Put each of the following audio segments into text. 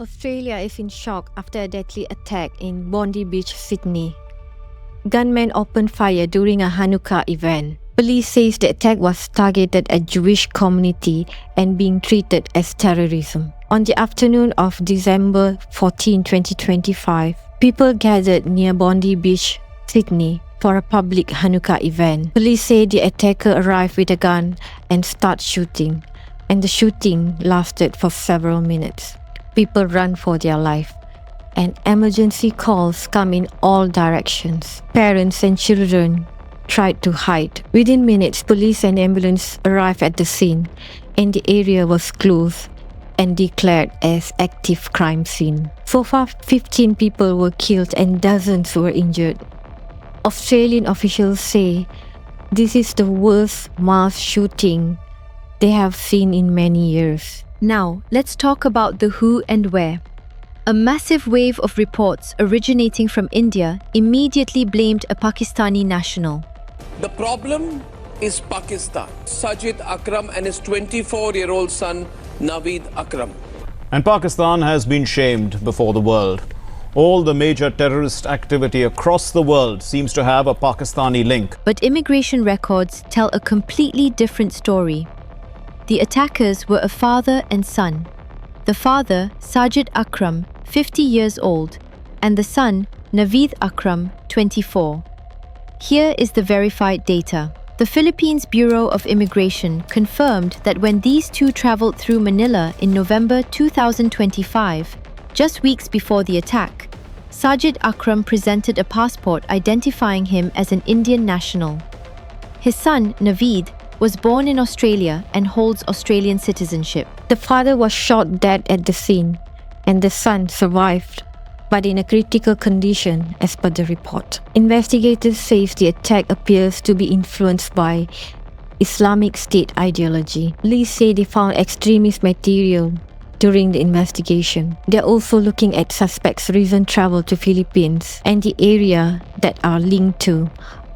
Australia is in shock after a deadly attack in Bondi Beach, Sydney. Gunmen opened fire during a Hanukkah event. Police says the attack was targeted at Jewish community and being treated as terrorism. On the afternoon of December 14, 2025, people gathered near Bondi Beach, Sydney for a public Hanukkah event. Police say the attacker arrived with a gun and started shooting, and the shooting lasted for several minutes. People run for their life, and emergency calls come in all directions. Parents and children tried to hide. Within minutes, police and ambulance arrived at the scene, and the area was closed and declared as active crime scene. So far, 15 people were killed and dozens were injured. Australian officials say this is the worst mass shooting they have seen in many years. Now, let's talk about the who and where. A massive wave of reports originating from India immediately blamed a Pakistani national. The problem is Pakistan. Sajid Akram and his 24-year-old son, Naveed Akram. And Pakistan has been shamed before the world. All the major terrorist activity across the world seems to have a Pakistani link. But immigration records tell a completely different story. The attackers were a father and son. The father, Sajid Akram, 50 years old, and the son, Naveed Akram, 24. Here is the verified data. The Philippines Bureau of Immigration confirmed that when these two traveled through Manila in November 2025, just weeks before the attack, Sajid Akram presented a passport identifying him as an Indian national. His son, Naveed, was born in Australia and holds Australian citizenship. The father was shot dead at the scene, and the son survived, but in a critical condition as per the report. Investigators say the attack appears to be influenced by Islamic State ideology. Police say they found extremist material during the investigation. They're also looking at suspects' recent travel to Philippines and the area that are linked to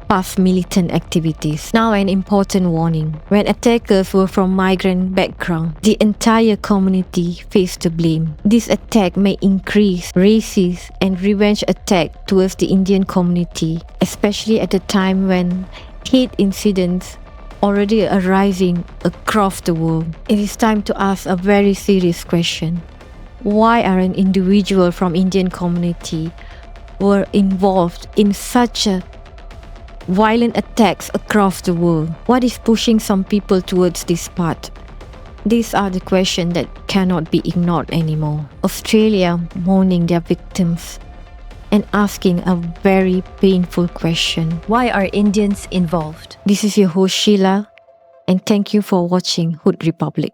past militant activities. Now an important warning. When attackers were from migrant background, the entire community faced the blame. This attack may increase racist and revenge attack towards the Indian community, especially at a time when hate incidents already arising across the world. It is time to ask a very serious question. Why are an individual from Indian community were involved in such a violent attacks across the world? What is pushing some people towards this path? These are the questions that cannot be ignored anymore. Australia mourning their victims and asking a very painful question. Why are Indians involved? This is your host Sheila, and thank you for watching Hood Republic.